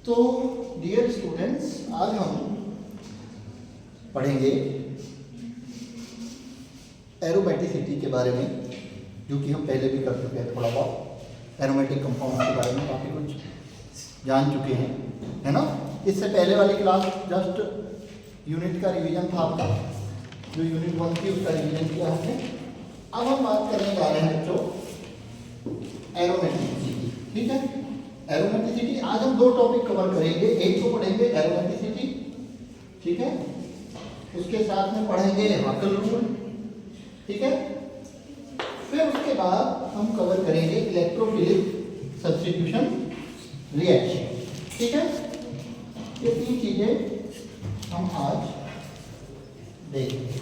तो dear students, आज हम पढ़ेंगे एरोमेटिसिटी के बारे में, जो कि हम पहले भी कर चुके हैं। थोड़ा बहुत एरोमेटिक कंपाउंड के बारे में काफ़ी कुछ जान चुके हैं, है ना। इससे पहले वाली क्लास जस्ट यूनिट का रिवीजन था आपका, जो यूनिट 1 थी उसका रिवीजन किया हमने। अब हम बात करने जा रहे हैं बच्चों एरोमेटिसिटी, ठीक है। एरोमेटिसिटी आज हम दो टॉपिक कवर करेंगे। एक तो पढ़ेंगे एरोमेटिसिटी, ठीक है, उसके साथ में पढ़ेंगे हाकल रूल, ठीक है। फिर उसके बाद हम कवर करेंगे इलेक्ट्रोफिलिक सब्स्टिट्यूशन रिएक्शन, ठीक है। ये तीन चीजें हम आज देखेंगे।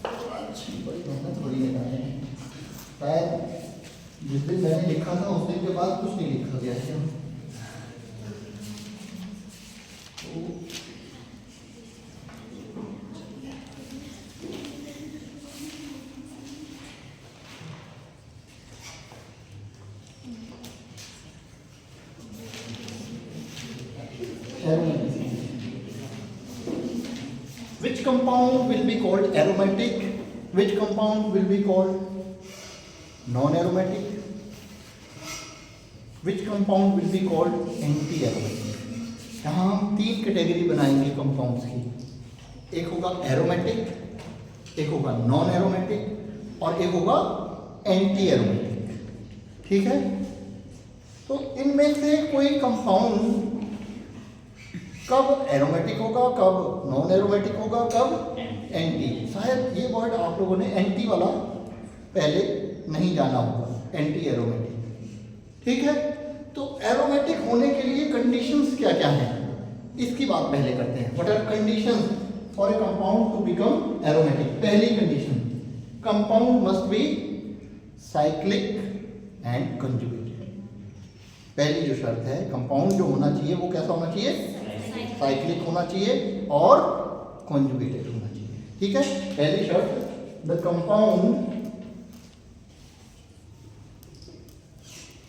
अच्छी बड़ी मेहनत बड़ी लगाए हैं, शायद जिस दिन मैंने लिखा था उस दिन के बाद कुछ नहीं लिखा गया है। Which compound will be called aromatic? Which compound will be called non-aromatic? Which compound will be called anti-aromatic? यहाँ हम तीन कैटेगरी बनाएंगे कंपाउंड्स की। एक होगा एरोमेटिक, एक होगा नॉन एरोमेटिक और एक होगा एंटी एरोमेटिक, ठीक है। तो इनमें से कोई कंपाउंड कब एरोमेटिक होगा, कब नॉन एरोमेटिक होगा, कब एंटी। शायद ये वर्ड आप लोगों ने एंटी वाला पहले नहीं जाना होगा, एंटी एरोमेटिक, ठीक है। तो एरोमेटिक होने के लिए कंडीशंस क्या क्या हैं, इसकी बात पहले करते हैं। What are conditions for a compound to become aromatic? पहली condition, compound must be cyclic and conjugated. पहली जो शर्त है, कंपाउंड जो होना चाहिए वो कैसा होना चाहिए? साइक्लिक होना चाहिए और कंजुगेटेड होना चाहिए, ठीक है। पहली शर्त, the compound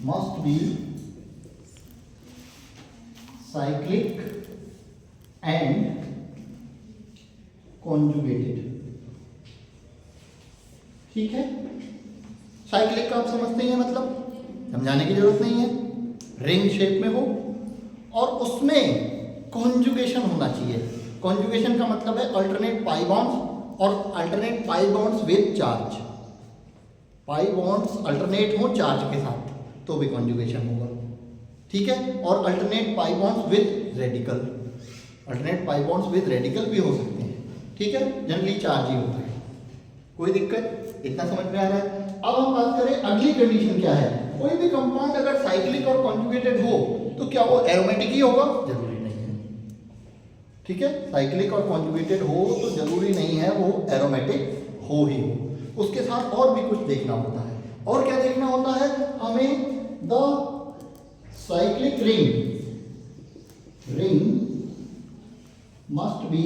must be cyclic and conjugated, ठीक है। साइक्लिक का आप समझते हैं, मतलब समझाने की जरूरत नहीं है। रिंग शेप में हो और उसमें कॉन्जुगेशन होना चाहिए। कॉन्जुगेशन का मतलब है अल्टरनेट पाई बॉन्ड्स और alternate pi bonds with charge. Pi bonds alternate हो चार्ज के साथ तो भी कॉन्जुगेशन होगा, ठीक है। और alternate pi bonds with radical, alternate pi bonds with radical भी हो सकते हैं, ठीक है। जनरली चार्ज ही होता है, कोई दिक्कत? इतना समझ में आ रहा है। अब हम बात करें अगली कंडीशन क्या है। कोई भी कंपाउंड अगर साइक्लिक और कॉन्जुगेटेड हो तो क्या वो एरोमेटिक ही होगा? जरूरी नहीं है, ठीक है। साइक्लिक और कॉन्जुगेटेड हो तो जरूरी नहीं है वो एरोमेटिक हो ही हो। उसके साथ और भी कुछ देखना होता है। और क्या देखना होता है हमें? The cyclic ring must be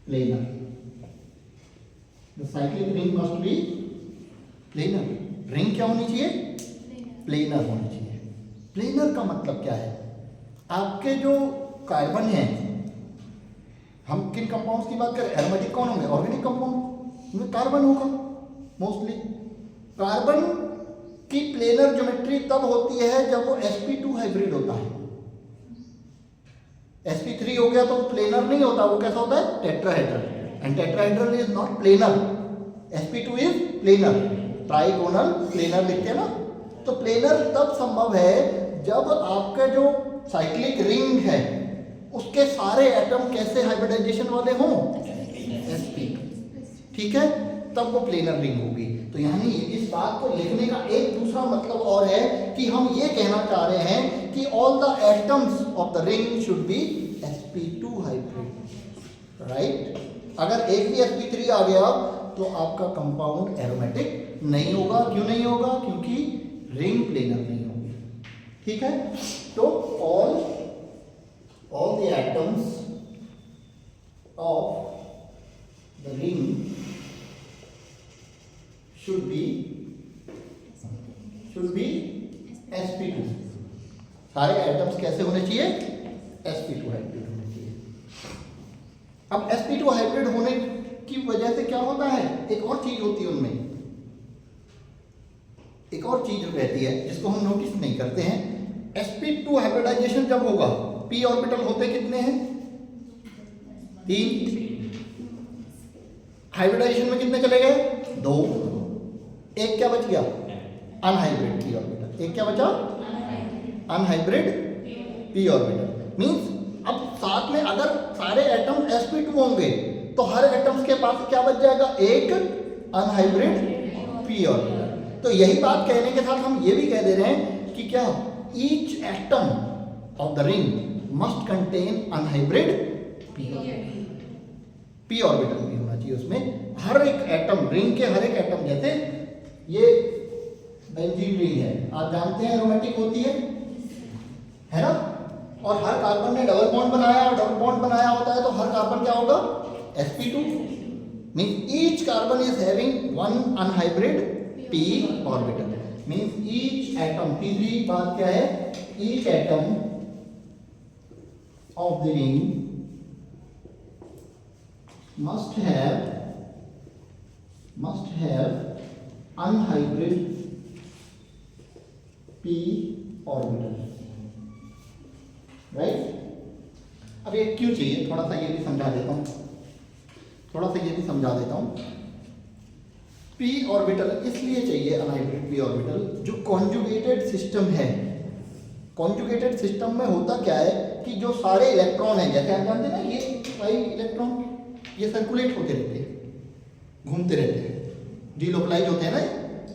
planar. The cyclic ring must be planar. Ring क्या होनी चाहिए? प्लेनर होनी चाहिए। प्लेनर का मतलब क्या है? आपके जो कार्बन है, हम किन कंपाउंड्स की बात करें? एरोमेटिक कौन होंगे? ऑर्गेनिक कंपाउंड में कार्बन होगा मोस्टली। कार्बन की प्लेनर ज्योमेट्री तब होती है जब वो sp2 हाइब्रिड होता है। sp3 हो गया तो प्लेनर नहीं होता, वो कैसा होता है? Tetrahedral. And tetrahedral is not planar, sp2 is planar. Trigonal planar लिखते हैं ना। तो प्लेनर तब संभव है जब आपका जो साइक्लिक रिंग है उसके सारे एटम कैसे हाइब्रिडाइजेशन वाले हों? sp2, ठीक है, तब वो प्लेनर रिंग होगी। तो यानी इस बात को लिखने का एक दूसरा मतलब और है कि हम ये कहना चाह रहे हैं कि all the atoms of the ring should be sp2 hybrid, right. अगर एक भी sp3 आ गया तो आपका कंपाउंड एरोमेटिक नहीं होगा। क्यों नहीं होगा? क्योंकि रिंग प्लेनर नहीं होगी, ठीक है। तो all the atoms of the ring should be should be sp2। सारे एटम्स कैसे होने चाहिए? sp2 हाइब्रिड होने चाहिए। अब sp2 हाइब्रिड होने की वजह से क्या होता है, एक और चीज होती है उनमें, एक और चीज रहती है जिसको हम नोटिस नहीं करते हैं। sp2 हाइब्रिडाइजेशन जब होगा, p ऑर्बिटल होते कितने हैं? 3। हाइब्रिडाइजेशन में कितने चले गए? 2। एक क्या बच गया? Unhybrid p orbital. एक क्या बचा? Unhybrid p orbital. मींस अब साथ में अगर सारे एटम sp2 होंगे तो हर एटम्स के पास क्या बच जाएगा? एक अनहाइब्रिड p ऑर्बिटल। तो यही बात कहने के साथ हम ये भी कह दे रहे हैं कि क्या each atom of the ring must contain unhybrid p orbital भी होना चाहिए उसमें। हर एक एटम, रिंग के हर एक एटम, जैसे ये बेंजीन रिंग है, आप जानते हैं एरोमेटिक होती है ना, और हर कार्बन ने डबल बॉन्ड बनाया, और डबल बॉन्ड बनाया होता है तो हर कार्बन क्या होगा? sp2। Means each carbon is having one unhybrid p orbital. Means each atom, तीसरी बात क्या है? Each atom of the ring must have unhybrid p orbital, right? अब ये क्यों चाहिए, थोड़ा सा ये भी समझा देता हूँ, p ऑर्बिटल इसलिए चाहिए अनहाइब्रिड p ऑर्बिटल। जो कॉन्जुगेटेड सिस्टम है, कॉन्जुगेटेड सिस्टम में होता क्या है कि जो सारे इलेक्ट्रॉन हैं, जैसे आप जानते हैं ना, ये 5 इलेक्ट्रॉन ये सर्कुलेट होते रहते हैं, घूमते रहते हैं, डीलोकलाइज होते हैं ना।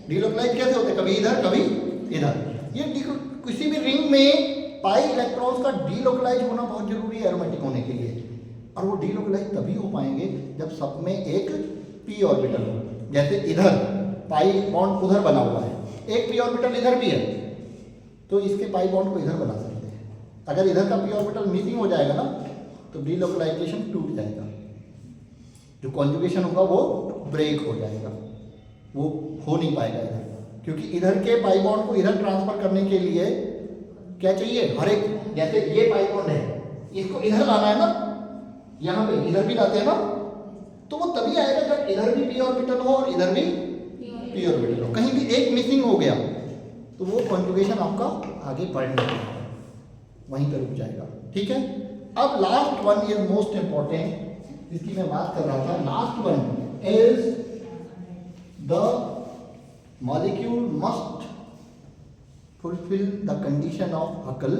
डीलोकलाइज कैसे होते हैं? कभी इधर कभी इधर। ये किसी भी रिंग में पाई इलेक्ट्रॉन्स का डीलोकलाइज होना बहुत जरूरी है एरोमेटिक होने के लिए, और वो डीलोकलाइज तभी हो पाएंगे जब सब में एक p ऑर्बिटल हो। जैसे इधर पाई बॉन्ड उधर बना हुआ है, एक p ऑर्बिटल इधर भी है, तो इसके पाई बॉन्ड को इधर बना सकते हैं। अगर इधर का p ऑर्बिटल मिसिंग हो जाएगा ना तो डीलोकलाइजेशन टूट जाएगा, जो कॉन्जुगेशन होगा वो ब्रेक हो जाएगा, वो हो नहीं पाएगा इधर, क्योंकि इधर के पाई बॉन्ड को इधर ट्रांसफर करने के लिए क्या चाहिए? हर एक, जैसे ये पाई बॉन्ड है, इसको इधर लाना है ना, यहाँ पे इधर भी लाते हैं ना, तो वो तभी आएगा जब इधर भी p ऑर्बिटल हो और इधर भी p ऑर्बिटल हो। कहीं भी एक मिसिंग हो गया तो वो कॉन्जुगेशन आपका आगे बढ़ नहीं पाएगा, वहीं पर रुक जाएगा। ठीक है। अब last one is most important, जिसकी मैं बात कर रहा था। Last one is the molecule must fulfil the condition of Huckel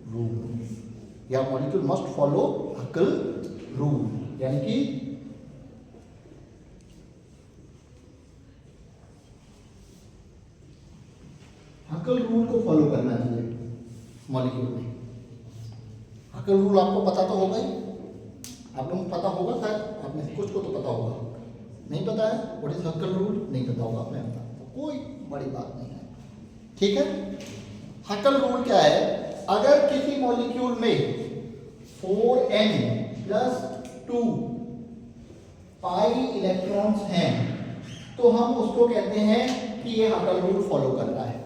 rule, या molecule must follow Huckel rule, यानी कि हकल रूल को फॉलो करना चाहिए मॉलिक्यूल में। हकल रूल आपको पता तो होगा ही, आप लोगों को पता होगा शायद, आप में से कुछ को तो पता होगा, नहीं पता है व्हाट इज हकल रूल, नहीं पता होगा आपने, तो कोई बड़ी बात नहीं है। ठीक है। हकल रूल क्या है? अगर किसी मॉलिक्यूल में 4n+2 पाई इलेक्ट्रॉन्स हैं तो हम उसको कहते हैं कि ये हकल रूल फॉलो कर रहा है।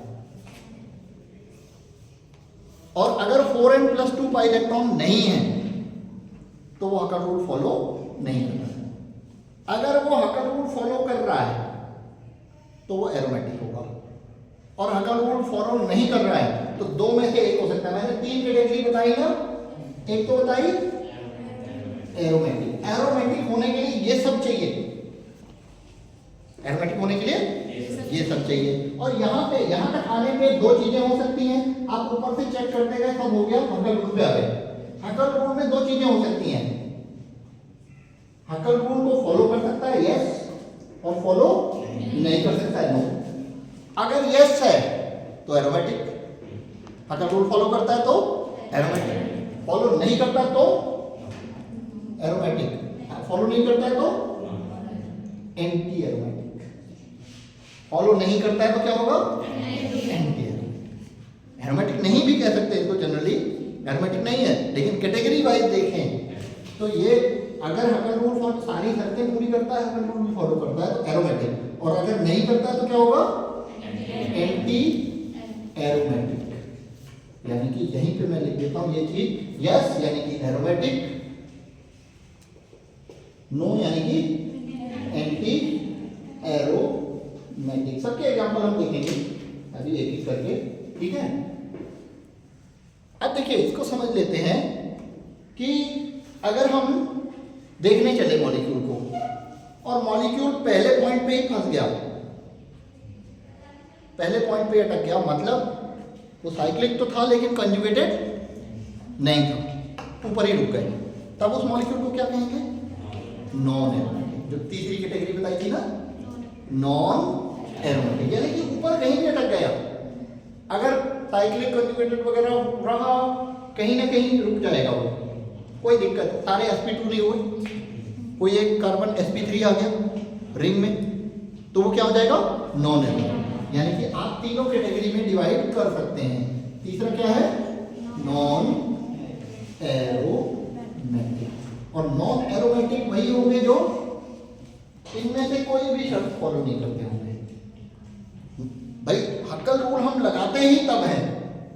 और अगर 4n+2 पाई इलेक्ट्रॉन नहीं है तो वो हकल रूल फॉलो नहीं कर रहा है। अगर वो हकल रूल फॉलो कर रहा है तो वो एरोमेटिक होगा, और हकल रूल फॉलो नहीं कर रहा है तो दो में से एक हो सकता है। मैंने 3 कैटेगरी बताई ना, एक तो बताई एरोमेटिक। एरोमेटिक होने के लिए ये सब चाहिए, एरोमेटिक होने के लिए ये सब चाहिए। और यहाँ तक आने में 2 चीजें हो सकती हैं। आप ऊपर से चेक करते गए, सब हो गया, हकल रूल पे आ गए। हकल रूल में 2 चीजें हो सकती हैं। हकल रूल को फॉलो कर सकता है यस, और फॉलो नहीं कर सकता है नो। अगर यस है तो एरोमेटिक, हकल रूल फॉलो करता है तो एरोमेटिक, फॉलो नहीं करता तो एरोमेटिक, फॉलो नहीं करता है तो एंटी एरोमेटिक। फॉलो नहीं करता है तो क्या होगा? Anti aromatic. एरोमेटिक नहीं भी कह सकते इसको, जनरली एरोमेटिक नहीं है, लेकिन कैटेगरी वाइज देखें तो ये अगर हकल रूल फॉलो सारी शर्तें पूरी करता है, हकल रूल फॉलो करता है तो एरोमेटिक, और अगर नहीं करता है तो क्या होगा? एंटी यानी कि यहीं पे मैं लिख देता हूं ये चीज यस यानी कि एरोमेटिक, नो यानी कि एंटी एरोमेटिक। सबके एग्जांपल हम देखेंगे अभी एक एक करके, ठीक है। अब देखिए इसको समझ लेते हैं कि अगर हम देखने चले मॉलिक्यूल को और मॉलिक्यूल पहले पॉइंट पे ही फंस गया, पहले पॉइंट पे अटक गया, मतलब वो साइक्लिक तो था लेकिन कंजुगेटेड नहीं था, ऊपर ही रुक गए, तब उस मॉलिक्यूल को क्या कहेंगे? Non aromatic. जो तीसरी कैटेगरी बताई थी ना, नॉन एरोमेटिक, यानी कि ऊपर कहीं भी अटक गया। अगर साइक्लिक कंजुगेटेड वगैरह रहा, कहीं ना कहीं रुक जाएगा वो, कोई दिक्कत, सारे sp2 नहीं हुए, कोई एक कार्बन sp3 आ गया रिंग में, तो वो क्या हो जाएगा? Non aromatic. यानी कि आप तीनों कैटेगरी में डिवाइड कर सकते हैं। तीसरा क्या है? Non aromatic. और नॉन एरोमेटिक वही होंगे जो इनमें से कोई भी शर्त फॉलो नहीं करते होंगे। भाई हक्कल रूल हम लगाते ही तब है,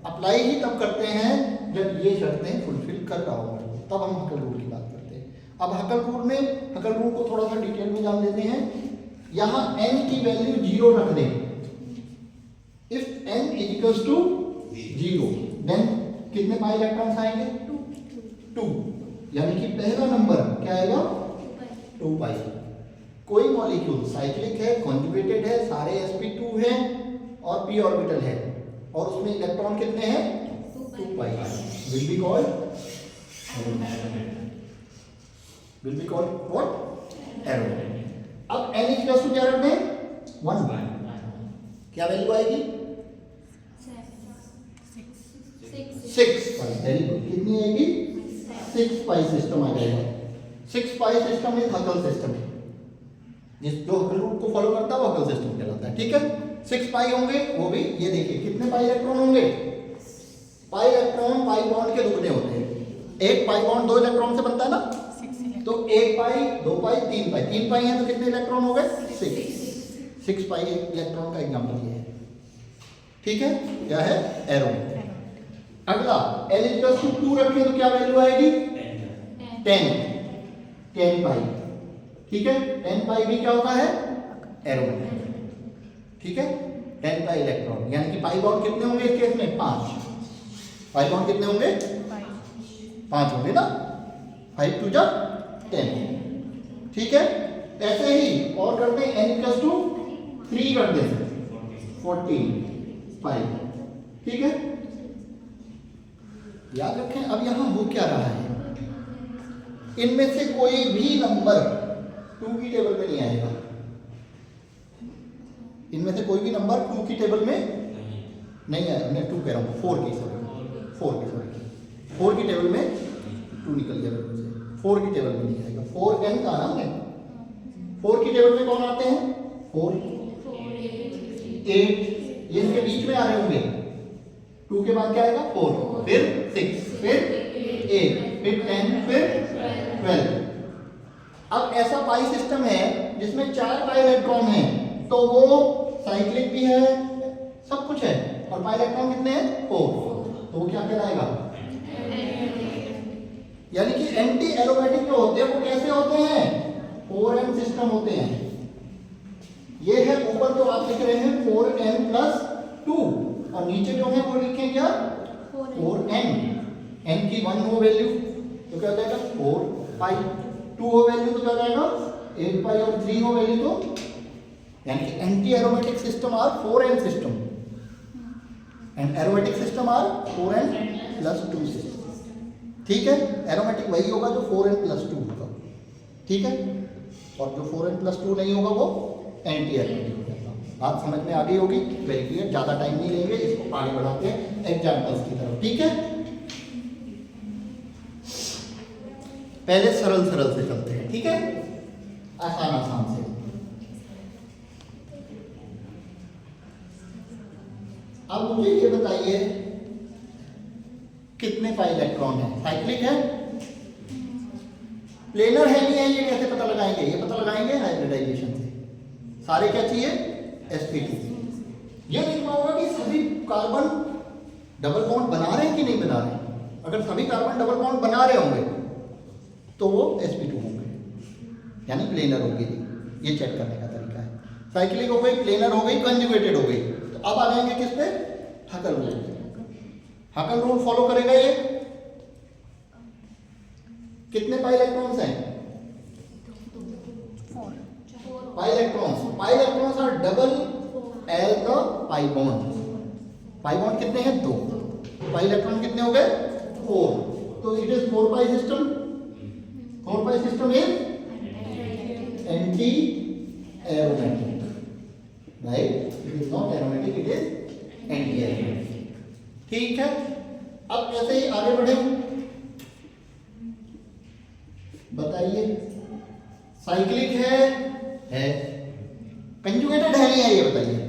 अप्लाई ही तब करते हैं जब ये शर्तें फुलफिल कर रहा होगा, तब हम हक्कल रूल की बात करते हैं। अब हक्कल रूल को थोड़ा सा डिटेल में जान लेते हैं। यहां n की वैल्यू 0 रख दें। If n equals to 0 then कितने पाई इलेक्ट्रॉन्स आएंगे? 2। यानी कि पहला नंबर क्या आएगा? 2 पाई। कोई मॉलिक्यूल साइक्लिक है, कॉन्जुगेटेड है, सारे sp2 हैं और p ऑर्बिटल है और उसमें इलेक्ट्रॉन कितने हैं? 2 pi. Will be called what? Aromatic. अब n इक्वल्स टू क्या रखते हैं? 1। क्या वैल्यू आएगी? 6 पाई। Very good. कितनी आएगी? 6 पाई सिस्टम आ जाएगा। 6 पाई सिस्टम इज हकल सिस्टम। जिस जो हकल रूल को फॉलो करता है वो हकल सिस्टम कहलाता है, ठीक है। 6 पाई होंगे, वो भी ये देखिए कितने पाई इलेक्ट्रॉन होंगे? पाई इलेक्ट्रॉन पाई बॉन्ड के दुगने होते हैं। एक पाई बॉन्ड 2 इलेक्ट्रॉन से बनता है ना, तो 1 पाई 2 पाई 3 पाई, 3 पाई है तो कितने इलेक्ट्रॉन हो गए? 6 पाई इलेक्ट्रॉन का एग्जांपल ये है, ठीक है। क्या है? एरोमेटिक। अगला L इक्वल्स टू 2 रखें तो क्या वैल्यू आएगी? 10 पाई, ठीक है। 10 पाई भी क्या होता है? एरोमेटिक, ठीक है। 10 पाई इलेक्ट्रॉन, यानी कि पाई बॉन्ड कितने होंगे इस केस में? 5। पाई बॉन्ड कितने होंगे? 5 होंगे ना, 5 2 जा 10, ठीक है। ऐसे ही और करते हैं, n इक्वल्स टू 3 कर दें, 14 पाई, ठीक है। याद रखें अब यहां हो क्या रहा है, इनमें से कोई भी नंबर 2 की टेबल में नहीं आएगा। इनमें से कोई भी नंबर 2 की टेबल में नहीं आएगा। मैं 2 कह रहा हूं, 4 की टेबल में 2 निकल गया बिल्कुल से, 4 की टेबल में नहीं आएगा। 4n का नाम है। 4 की टेबल में कौन आते हैं? 4 8, ये इसके बीच में आ रहे होंगे। 2 के बाद क्या आएगा? 4, फिर 6, फिर 8, फिर 10, फिर 12। अब ऐसा पाई सिस्टम है जिसमें 4 पाई इलेक्ट्रॉन हैं, तो वो साइक्लिक भी है, सब कुछ है, और पाई इलेक्ट्रॉन कितने हैं? 4, तो वो क्या कहलाएगा? यानी कि एंटी एरोमेटिक जो होते हैं वो कैसे होते हैं? 4n सिस्टम होते हैं। ये है ऊपर जो आप लिख रहे हैं 4n+2, और नीचे जो है वो लिखें क्या? 4n। n की 1 हो वैल्यू तो क्या हो जाएगा? 4 पाई। 2 हो वैल्यू तो क्या हो जाएगा? 8 पाई, और 3 हो वैल्यू तो, यानी कि anti aromatic system are 4n system and aromatic system are 4n+2 system, ठीक है। एरोमेटिक वही होगा जो 4n+2 होगा, ठीक है, और जो 4n+2 नहीं होगा वो एंटी एरोमेटिक होगा। बात समझ में आ गई होगी, वेरी क्लियर। ज़्यादा टाइम नहीं लेंगे, इसको आगे बढ़ाते हैं एग्जाम्पल्स की तरफ, ठीक है। पहले सरल से चलते हैं, ठीक है, आसान से। अब मुझे ये बताइए कितने पाई इलेक्ट्रॉन है? साइक्लिक है, प्लेनर है नहीं है, ये कैसे पता लगाएंगे? ये पता लगाएंगे हाइब्रिडाइजेशन से। सारे क्या चाहिए? sp2। ये देखना होगा कि सभी कार्बन डबल बॉन्ड बना रहे हैं कि नहीं बना रहे हैं? अगर सभी कार्बन डबल बॉन्ड बना रहे होंगे तो वो sp2 होंगे, यानी प्लेनर होगी। ये चेक करने का तरीका है। साइक्लिक हो गई, प्लेनर हो गई, कंजुगेटेड हो गई। तो अब आ जाएंगे किस पे? Huckel rule. Huckel rule follow करेगा ये। कितने पाई इलेक्ट्रॉन्स हैं? Pi electrons are double as the pi bond. Pi bond कितने हैं? 2। पाई इलेक्ट्रॉन कितने हो गए? 4। तो it is 4 pi system. 4 pi system is anti aromatic, right? It is not aromatic, it is anti aromatic. ठीक है, अब ऐसे ही आगे बढ़े। बताइए, साइक्लिक है, कंजुगेटेड है नहीं है? ये बताइए,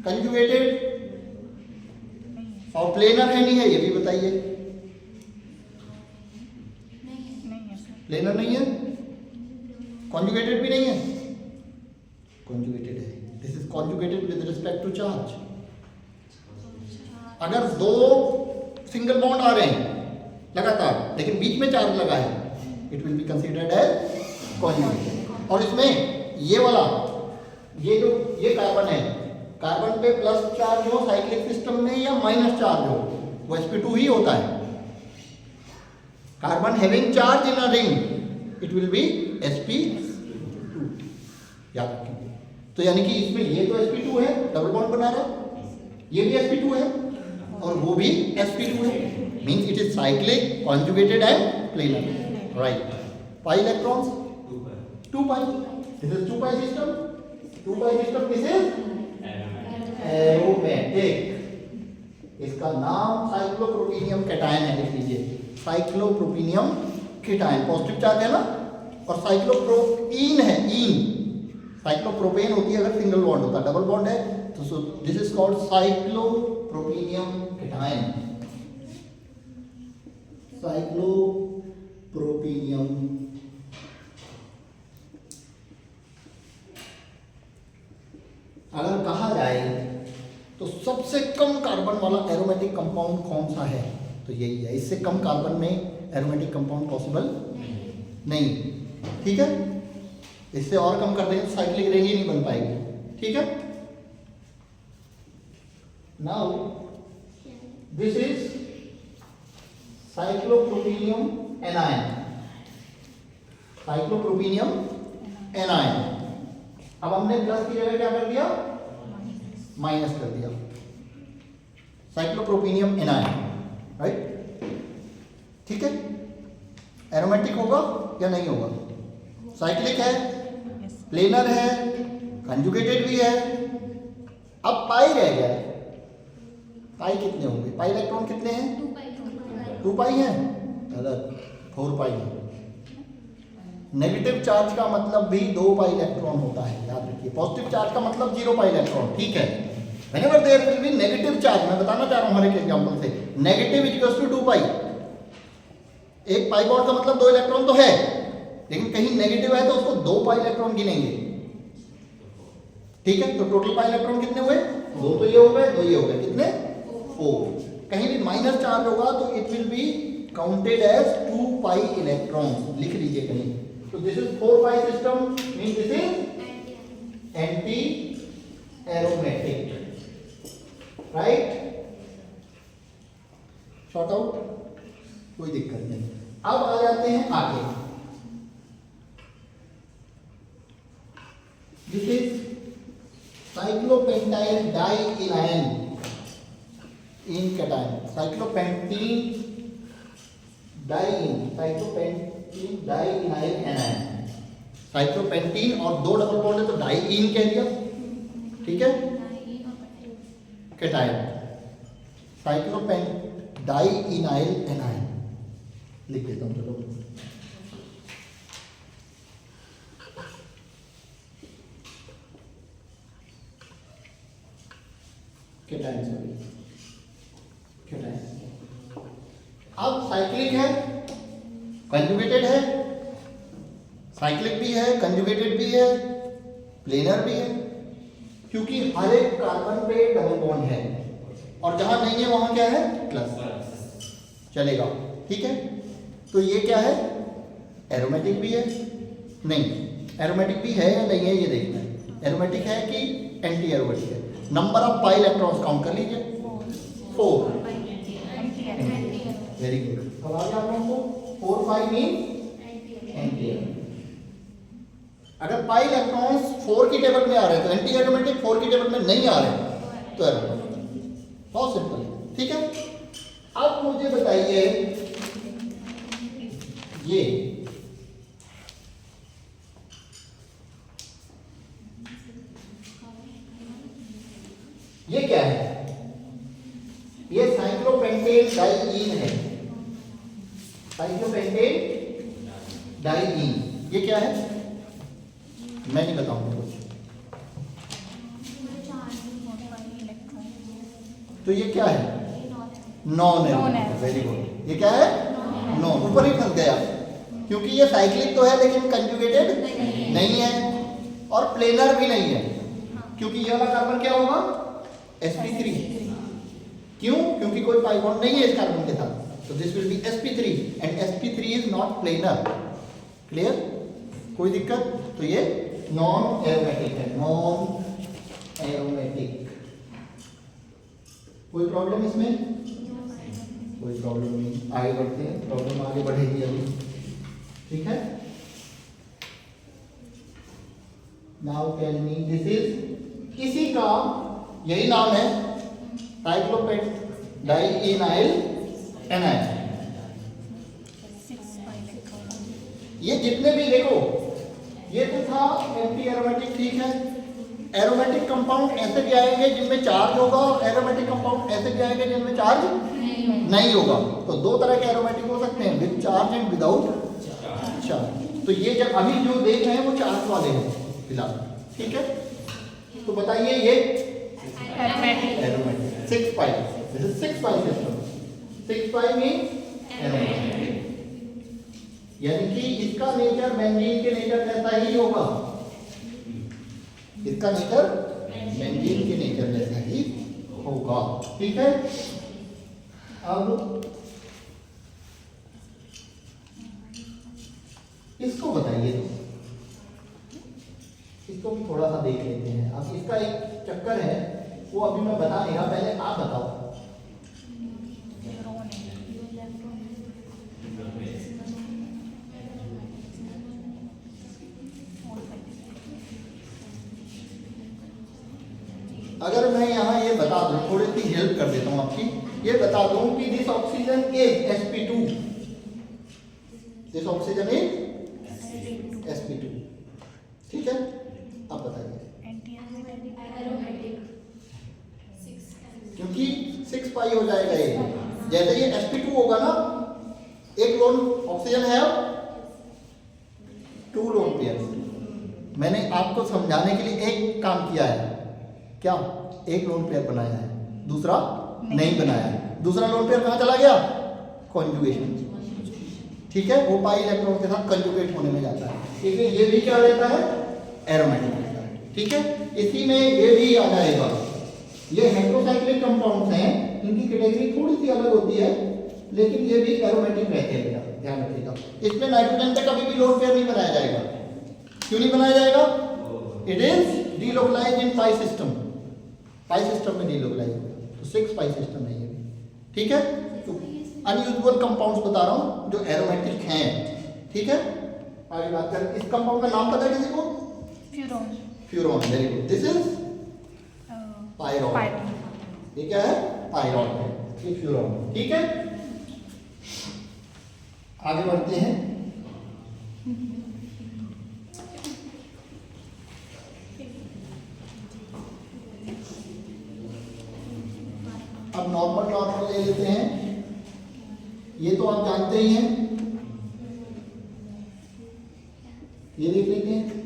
कंजुगेटेड और प्लेनर है नहीं है? ये भी बताइए। प्लेनर नहीं है, कॉन्जुगेटेड भी नहीं है, कॉन्जुगेटेड है। This is conjugated with respect to charge. अगर 2 सिंगल बॉन्ड आ रहे हैं लगातार लेकिन बीच में चार्ज लगा है, it will be considered as conjugated. और इसमें ये वाला, ये कार्बन है, कार्बन पे प्लस चार्ज हो साइक्लिक सिस्टम में या माइनस चार्ज हो, वो sp2 ही होता है। Carbon having charge in a ring, it will B sp2, याद रखिए। तो यानी कि इसमें ये तो sp2 है, डबल बॉन्ड बना रहा है, ये भी sp2 है और वो भी sp2 है। Means it is cyclic, conjugated and planar, right? Pi electrons 2 pi. This is 2 pi system. 2 pi system this is aromatic. इसका नाम साइक्लोप्रोपीनियम कैटायन है, लिख लीजिए, साइक्लोप्रोपीनियम कैटायन। पॉजिटिव चार्ज है ना, और साइक्लोप्रोपीन है, ईन। साइक्लोप्रोपेन होती है अगर सिंगल बॉन्ड होता, डबल बॉन्ड है तो दिस इज कॉल्ड साइक्लोप्रोपीनियम कैटायन। साइक्लोप्रोपीनियम अगर कहा जाए तो सबसे कम कार्बन वाला एरोमेटिक कंपाउंड कौन सा है? तो यही है। इससे कम कार्बन में एरोमेटिक कंपाउंड पॉसिबल नहीं। ठीक है, इससे और कम कर देंगे तो साइक्लिक रिंग ही नहीं बन पाएगी। ठीक है, now this is cyclopropenium anion. Cyclopropenium anion. अब हमने प्लस की जगह क्या कर दिया? माइनस कर दिया। साइक्लोप्रोपीनियम एनायन, राइट? ठीक है, एरोमेटिक होगा या नहीं होगा? साइक्लिक है, प्लेनर है, कंजुगेटेड भी है। अब पाई रह गया। पाई कितने होंगे? पाई इलेक्ट्रॉन कितने हैं? 2 पाई हैं? गलत, 4 पाई है। नेगेटिव चार्ज का मतलब भी 2 पाई इलेक्ट्रॉन होता है, याद रखिए। पॉजिटिव चार्ज का मतलब 0 पाई इलेक्ट्रॉन। ठीक है, whenever there will be negative charge, मैं बताना चाह रहा हूं हर एक एग्जांपल से, negative is equals to 2 pi. एक पाई बॉन्ड का मतलब 2 इलेक्ट्रॉन तो है, लेकिन कहीं नेगेटिव है तो उसको 2 पाई इलेक्ट्रॉन गिनेंगे। ठीक है, तो टोटल पाई इलेक्ट्रॉन कितने हुए? 2 तो ये हो गए, 2 ये हो गए, कितने? 4। कहीं भी माइनस चार्ज होगा तो it will be counted as 2 pi electron. लिख लीजिए कहीं। तो this is 4 pi system, mean this is anti aromatic, right? Short out, कोई दिक्कत नहीं। अब आ जाते हैं आगे। This is cyclopentyl dienyl in cation. Cyclopentene diene, cyclopentene dienyl anion. Cyclopentene और 2 डबल बॉन्ड है तो डाइइन कह दिया। ठीक है, कैटायन साइक्लोपेंट डाइइनाइल एनायन लिख देता हूं। चलो, कैटायन, सॉरी, कैटायन। अब साइक्लिक है, कंजुगेटेड है। साइक्लिक भी है, कंजुगेटेड भी है, प्लेनर भी है, क्योंकि हर एक कार्बन पे डबल बॉन्ड है। और जहां नहीं है वहां क्या है, प्लस, चलेगा। ठीक है, तो ये क्या है, एरोमेटिक भी है, नहीं एरोमेटिक भी है या नहीं है ये देखना है, एरोमेटिक है कि एंटी एरोमेटिक है। Number of pi electrons count कर लीजिए, 4, वेरी गुड। अब आगे आप लोगों को 4 पाई मीन एंटी एरोमेटिक। अगर पाई इलेक्ट्रॉन्स 4 की टेबल में आ रहे हैं तो एंटी एरोमेटिक, 4 की टेबल में नहीं आ रहे हैं तो एरोमेटिक। बहुत सिंपल है। ठीक है, अब मुझे बताइए ये क्या है, ये साइक्लोपेंटेन डाइईन है, साइक्लोपेंटेन डाइईन। ये क्या है, मैं नहीं बताऊंगा कुछ। तो ये क्या है, नॉन एरोमेटिक, वेरी गुड। ये क्या है, नॉन, ऊपर ही फंस गया क्योंकि ये साइक्लिक तो है लेकिन कंजुगेटेड नहीं है और प्लेनर भी नहीं है, क्योंकि ये वाला कार्बन क्या होगा, sp3। क्यों, क्योंकि कोई पाई बॉन्ड नहीं है इस कार्बन के साथ, तो this will be sp3 and sp3 is not planar. Clear, कोई दिक्कत, तो ये नॉन एरोमेटिक है, नॉन एरोमेटिक। कोई प्रॉब्लम इसमें, कोई प्रॉब्लम नहीं। आगे बढ़ते हैं, प्रॉब्लम आगे बढ़ेगी अभी। ठीक है, now tell me, this is, इसी का यही नाम है साइक्लोपेंट डाइइनाइल एनाइन। ये जितने भी देखो, ये तो था एंटी एरोमेटिक। ठीक है, एरोमेटिक कंपाउंड ऐसे भी आएंगे जिनमें चार्ज होगा और एरोमेटिक कंपाउंड ऐसे भी आएंगे जिनमें चार्ज नहीं होगा। तो दो तरह के एरोमेटिक हो सकते हैं, with charge and without charge. तो ये जब अभी जो देख रहे हैं वो चार्ज वाले हैं फिलहाल। ठीक है, तो बताइए ये aromatic 6 pi, this is 6 pi system. 6 pi mean aromatic, यानी कि इसका नेचर बेंजीन के नेचर जैसा ही होगा, इसका नेचर बेंजीन के नेचर जैसा ही होगा। ठीक है, अब इसको बताइए, तो इसको भी थोड़ा सा देख लेते हैं। अब इसका एक चक्कर है, वो अभी मैं बता नहीं रहा, पहले आप बताओ। अगर मैं यहाँ ये बता दूं, थोड़ी सी हेल्प कर देता हूँ आपकी, ये बता दूं कि this oxygen is sp2, this oxygen is sp2। ठीक है, अब बताइए, क्योंकि 6 पाई हो जाएगा ये, जैसे ये sp2 होगा ना, एक लोन ऑक्सीजन है, 2 लोन पेयर। मैंने आपको समझाने के लिए एक काम किया है, क्या, एक लोन पेयर बनाया है, दूसरा नहीं बनाया है। दूसरा लोन पेयर कहाँ चला गया, कॉन्जुगेशन। ठीक है, वो पाई इलेक्ट्रॉन के साथ कंजुगेट होने में जाता है, इसलिए ये भी क्या रहता है, एरोमेटिक रहता है। ठीक है, इसी में ये भी आ जाएगा। ये हेटेरोसाइक्लिक कंपाउंड्स हैं, इनकी कैटेगरी थोड़ी सी अलग होती है, लेकिन ये भी एरोमेटिक रहते हैं, ध्यान रखिएगा। इसमें नाइट्रोजन से कभी भी लोन पेयर नहीं बनाया जाएगा। क्यों नहीं बनाया जाएगा, it is delocalised in pi system, pi system में डीलोकलाइज होगा, तो 6 पाई सिस्टम है ये भी। ठीक है, तो अनयूजुअल कंपाउंड्स बता रहा हूं जो एरोमेटिक हैं। ठीक है, आगे बात करें, इस कंपाउंड का नाम पता है किसी को, furan. Furan, very good. This is pyrone. ये क्या है, पायरॉन है, ये फ्यूरॉन। ठीक है, आगे बढ़ते हैं। अब नॉर्मल ले लेते हैं, ये तो आप जानते ही हैं, ये देख लेते हैं।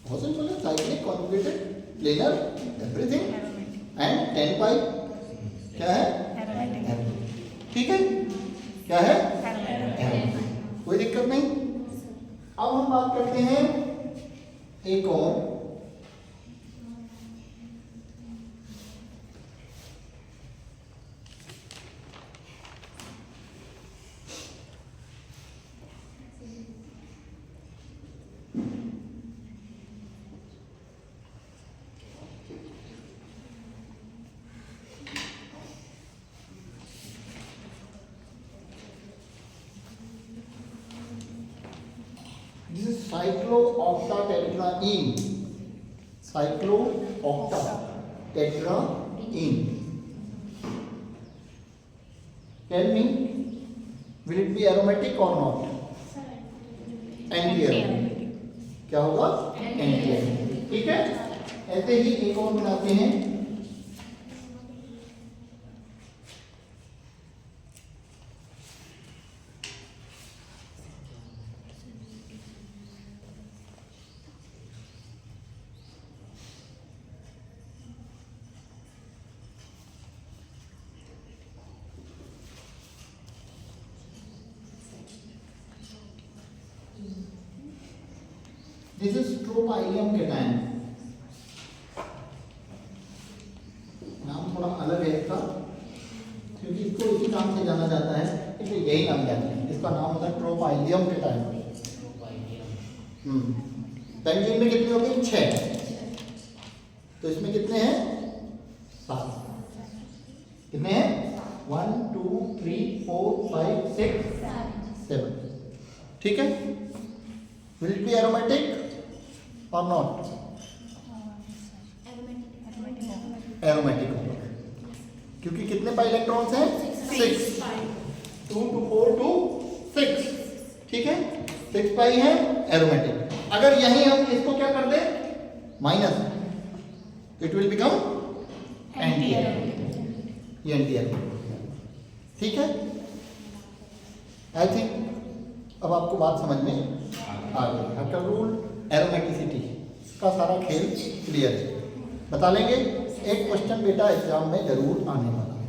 बहुत सिंपल है, cyclic, conjugated, planar, everything and 10 पाई क्या है, एरोमेटिक। ठीक है, क्या है, एरोमेटिक, कोई दिक्कत नहीं। अब हम बात करते हैं एक और this is cyclooctatetraene. Cyclooctatetraene. Tell me, will it be aromatic or not? Anti-aromatic. क्या होगा? Anti-aromatic. ठीक है, ऐसे ही एक और बनाते हैं. This is tropylium cation. नाम थोड़ा अलग है इसका, क्योंकि इसको इसी नाम से जाना जाता है, इसलिए यही नाम जाता है. इसका नाम होता है ट्रोपाइलियम cation. बेंजीन में कितने हो गए? 6. तो इसमें कितने हैं? 7. कितने हैं? 1 2 3 4 5 6 7. ठीक है. Will it be aromatic or not? Aromatic होगा, क्योंकि कितने पाई इलेक्ट्रॉन्स हैं? 6. 2 to 4 to 6. ठीक है, 6 पाई है एरोमेटिक. अगर यहीं हम इसको क्या कर दें? Minus, it will become anti aromatic. ये एंटी एरोमेटिक. ठीक है, आई थिंक अब आपको बात समझ में आ गई. हटल रूल, एरोमेटिसिटी का सारा खेल क्लियर है. बता लेंगे, एक क्वेश्चन बेटा एग्जाम में जरूर आने वाला है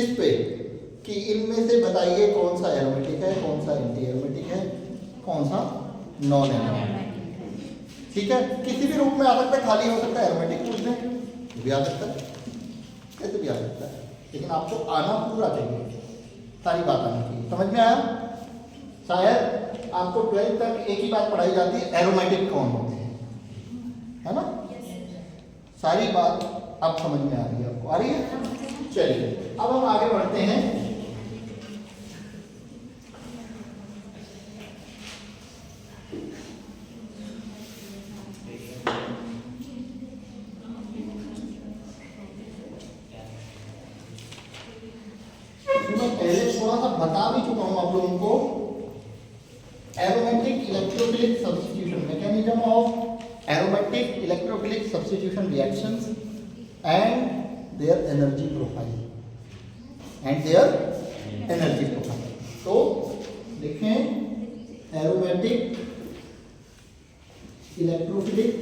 इस पे कि इनमें से बताइए कौन सा एरोमेटिक है, कौन सा एंटी एरोमेटिक है, कौन सा नॉन एरोमेटिक. ठीक है, किसी भी रूप में आ सकता है, खाली हो सकता है एरोमेटिक पूछ दें, भी आ सकता है, कैसे भी आ सकता है, लेकिन आपको आना पूरा चाहिए, सारी बात आनी चाहिए. समझ में आया? शायद आपको 12th तक एक ही बात पढ़ाई जाती है, एरोमेटिक कौन होते हैं, है ना? सारी बात अब समझ में आ रही है आपको. आ रही है? चलिए अब हम आगे बढ़ते हैं. मैं पहले थोड़ा सा बता भी चुका हूं आप लोगों को. aromatic electrophilic substitution, mechanism of aromatic electrophilic substitution reactions and their energy profile. तो देखें, aromatic electrophilic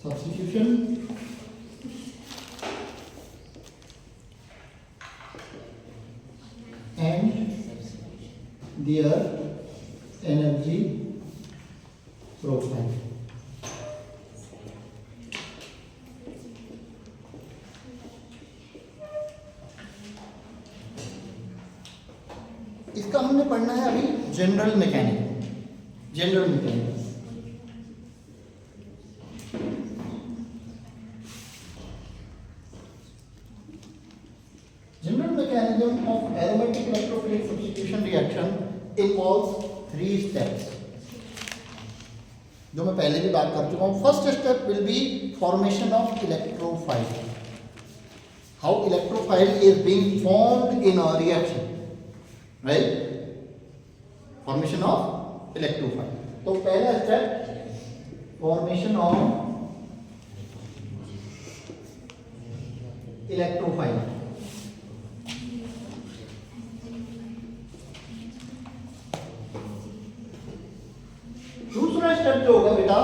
substitution and their energy profile. इसका हमने पढ़ना है अभी general mechanics. General mechanics general mechanism of aromatic electrophilic substitution reaction involves 3 steps. जो मैं पहले भी बात कर चुका हूं. First step will be formation of electrophile. How electrophile is being formed in a reaction, right? Formation of electrophile. तो पहला स्टेप फॉर्मेशन ऑफ इलेक्ट्रोफाइल. दूसरा स्टेप जो होगा बेटा,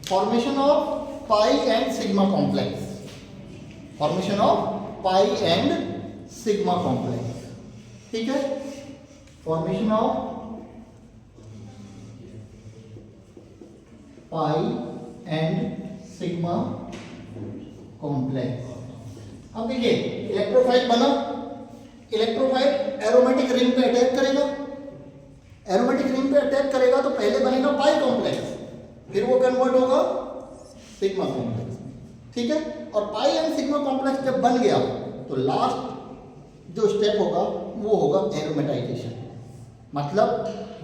formation of pi and sigma complex. Formation of pi and sigma complex. ठीक है, formation of pi and sigma complex. अब देखिए इलेक्ट्रोफाइल बना, इलेक्ट्रोफाइल एरोमेटिक रिंग पे अटैक करेगा, एरोमेटिक रिंग पे अटैक करेगा तो पहले बनेगा पाई कॉम्प्लेक्स, फिर वो कन्वर्ट होगा सिग्मा कॉम्प्लेक्स, ठीक है। और पाई एंड सिग्मा कॉम्प्लेक्स जब बन गया तो लास्ट जो स्टेप होगा वो होगा एरोमेटाइजेशन। मतलब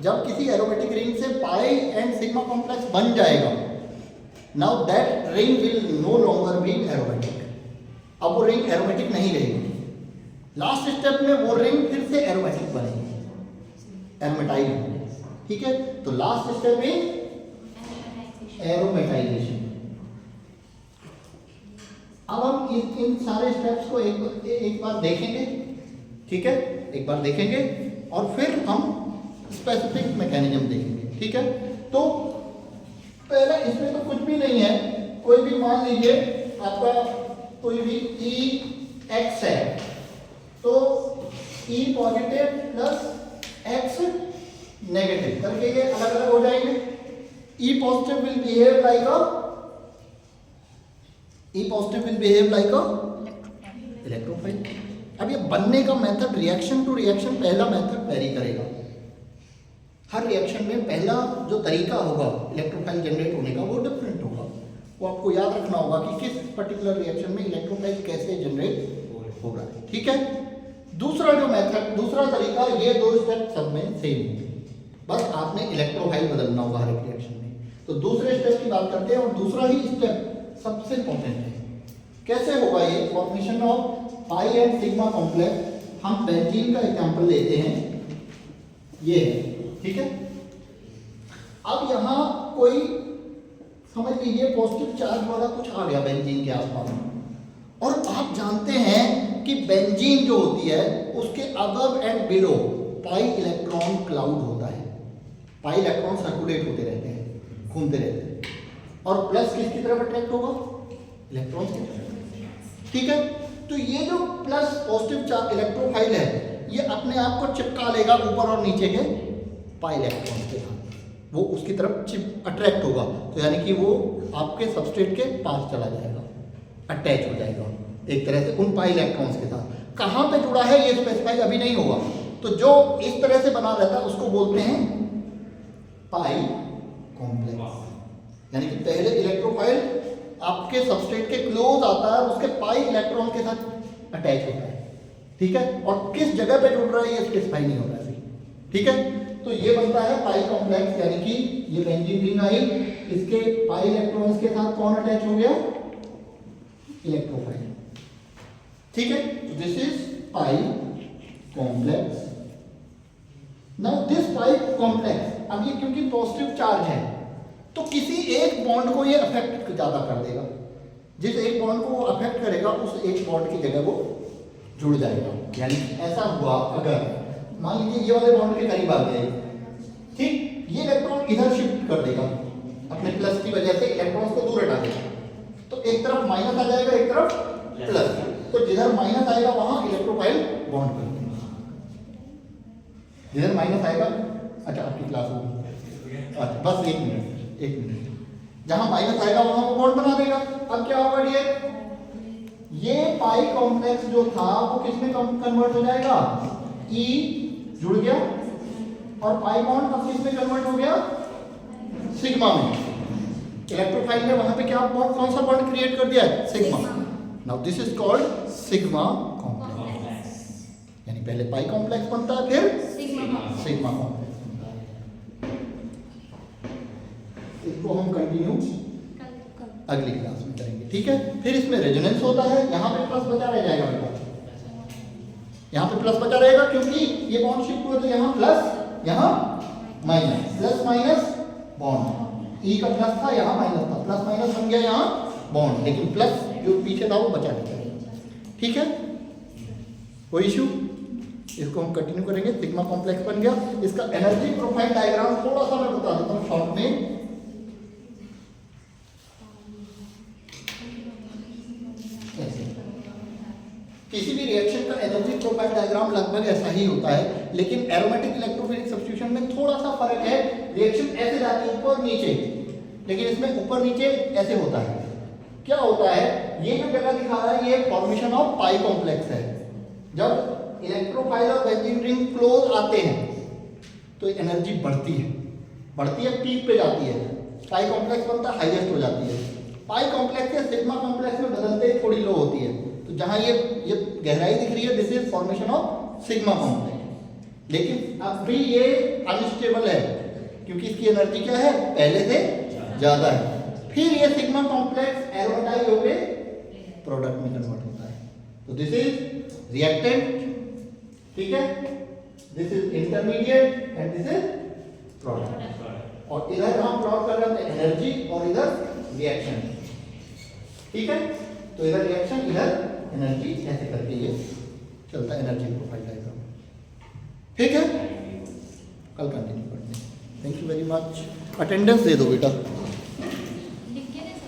जब किसी एरोमेटिक रिंग से पाई एंड सिग्मा कॉम्प्लेक्स बन जाएगा, now that ring will no longer be aromatic. अब वो रिंग एरोमेटिक नहीं रहेगी, लास्ट स्टेप में वो रिंग फिर से एरोमेटिक बनेगी, एरोमेटाइज होगी, ठीक है। तो लास्ट स्टेप में एरोमेटाइजेशन। अब हम इन सारे स्टेप्स को एक बार देखेंगे, ठीक है, एक बार देखेंगे और फिर हम स्पेसिफिक मैकेनिज्म देखेंगे, ठीक है। तो पहले इसमें तो कुछ भी नहीं है, कोई भी मान लीजिए आपका कोई भी ई एक्स है, तो E positive plus X negative करके ये अलग अलग हो जाएंगे। E positive will behave like a electrophile. अब ये बनने का मेथड रिएक्शन टू रिएक्शन पहला मेथड वेरी करेगा। हर रिएक्शन में पहला जो तरीका होगा इलेक्ट्रोफाइल जनरेट होने का वो डिफरेंट होगा। वो आपको याद रखना होगा कि किस पर्टिकुलर रिएक्शन में इलेक्ट्रोफाइल कैसे जनरेट हो रहा है, ठीक है। दूसरा जो मेथड, दूसरा तरीका, ये दो स्टेप सब में सेम होंगे, बस आपने इलेक्ट्रोफाइल बदलना होगा हर एक रिएक्शन में। तो दूसरे स्टेप की बात करते हैं और दूसरा ही स्टेप सबसे इंपॉर्टेंट है। कैसे होगा ये formation of pi and sigma complex. हम बेंजीन का एग्जांपल लेते हैं, ये है, ठीक है। अब यहां कोई समझ लीजिए पॉजिटिव चार्ज वाला कुछ आ गया बेंजीन के आसपास, और आप जानते हैं कि बेंजीन जो होती है उसके above and below pi electron cloud होता है। पाई इलेक्ट्रॉन सर्कुलेट होते रहते हैं, घूमते रहते हैं, और प्लस किसकी तरफ अट्रैक्ट होगा? इलेक्ट्रॉन की तरफ, ठीक है। तो ये जो प्लस पॉजिटिव चार्ज इलेक्ट्रोफाइल है ये अपने आप को चिपका लेगा ऊपर और नीचे के पाई इलेक्ट्रॉन के साथ, वो उसकी तरफ अट्रैक्ट होगा, तो यानी कि वो आपके सबस्ट्रेट के पास चला जाएगा, अटैच हो जाएगा एक तरह से उन पाई इलेक्ट्रॉन्स के साथ। कहाँ पे जुड़ा है ये स्पेसिफाई अभी नहीं होगा, तो जो इस तरह से बना रहता है उसको बोलते हैं पाई कॉम्प्लेक्स। यानी कि पहले इलेक्ट्रोफाइल आपके सबस्ट्रेट के क्लोज आता है, उसके पाई इलेक्ट्रॉन के साथ अटैच होता है, ठीक है। और किस जगह पे जुड़ रहा है ये स्पेसिफाई नहीं हो रहा है, ठीक है। तो ये बनता है पाई कॉम्प्लेक्स, यानी कि ये बेंजीन रिंग आई, इसके पाई इलेक्ट्रॉन्स के साथ कौन अटैच हो गया? इलेक्ट्रोफाइल, ठीक है। This is pi complex. Now this pi complex, अब ये क्योंकि पॉजिटिव चार्ज है तो किसी एक बॉन्ड को ये अफेक्ट ज्यादा कर देगा, जिस एक बॉन्ड को वो अफेक्ट करेगा उस एक बॉन्ड की जगह वो जुड़ जाएगा। यानी ऐसा हुआ अगर मान लीजिए ये वाले बॉन्ड के करीब आ गए, ठीक, ये इलेक्ट्रॉन इधर शिफ्ट कर देगा अपने प्लस की वजह से, इलेक्ट्रॉन्स को दूर हटा देगा, तो एक तरफ माइनस आ जाएगा एक तरफ प्लस, तो जिधर माइनस आएगा वहां इलेक्ट्रोफाइल बॉन्ड कर देगा, जिधर माइनस आएगा। अच्छा आपकी क्लास होगी, अच्छा बस एक मिनट, जहां माइनस आएगा वहां वो बॉन्ड बना देगा। अब क्या होगा, ये पाई कॉम्प्लेक्स जो था वो किसमें कन्वर्ट हो जाएगा? ई जुड़ गया, और पाई बॉन्ड अब किसमें कन्वर्ट हो गया? सिग्मा में। इलेक्ट्रोफाइल ने वहां पे क्या बॉन्ड, कौन सा बॉन्ड क्रिएट कर दिया है? Sigma. Now this is called sigma complex. यानी पहले पाई कॉम्प्लेक्स बनता है फिर सिग्मा कॉम्प्लेक्स। इसको हम कंटिन्यू अगली क्लास में करेंगे, ठीक है। फिर इसमें रेजोनेंस होता है, यहाँ पे प्लस बचा रह जाएगा बेटा, यहाँ पे प्लस बचा रहेगा क्योंकि ये बॉन्ड शिफ्ट हुआ तो यहाँ प्लस यहाँ माइनस, प्लस माइनस बॉन्ड, ई का प्लस था यहाँ माइनस था, प्लस माइनस बन गया यहाँ बॉन्ड, लेकिन प्लस जो पीछे था वो बचा रहेगा, ठीक है। कोई इशू? इसको हम कंटिन्यू करेंगे। सिग्मा कॉम्प्लेक्स बन गया, इसका एनर्जी प्रोफाइल डायग्राम थोड़ा सा मैं बता देता हूँ शॉर्ट में। किसी भी रिएक्शन का एनर्जी प्रोफाइल डायग्राम लगभग ऐसा ही होता है, लेकिन एरोमेटिक इलेक्ट्रोफिलिक सब्स्टिट्यूशन में थोड़ा सा फर्क है। रिएक्शन ऐसे जाती है ऊपर नीचे, लेकिन इसमें ऊपर नीचे ऐसे होता है। क्या होता है, ये जो जगह दिखा रहा है ये फॉर्मेशन ऑफ पाई कॉम्प्लेक्स है। जब इलेक्ट्रोफाइल और बेंजीन रिंग क्लोज आते हैं तो एनर्जी बढ़ती है, पीक पे जाती है, पाई कॉम्प्लेक्स बनता है, हाईएस्ट हो जाती है। पाई कॉम्प्लेक्स या सिग्मा कॉम्प्लेक्स में बदलते ही थोड़ी लो होती है। तो जहां ये गहराई दिख रही है, this is formation of sigma complex. लेकिन अब भी ये अनस्टेबल है क्योंकि इसकी एनर्जी क्या है, पहले से ज्यादा है। फिर ये सिग्मा कॉम्प्लेक्स एरोमेटाइज होके प्रोडक्ट में कन्वर्ट होता है। तो दिस इज रिएक्टेंट, ठीक है, this is intermediate and this is product. और इधर हम प्लॉट कर रहे थे एनर्जी और इधर रिएक्शन, ठीक है। तो इधर रिएक्शन, इधर एनर्जी, ऐसे करके ये चलता है एनर्जी प्रोफाइल डायग्राम, ठीक है। कल कंटिन्यू करते हैं। Thank you very much. Attendance दे दो बेटा।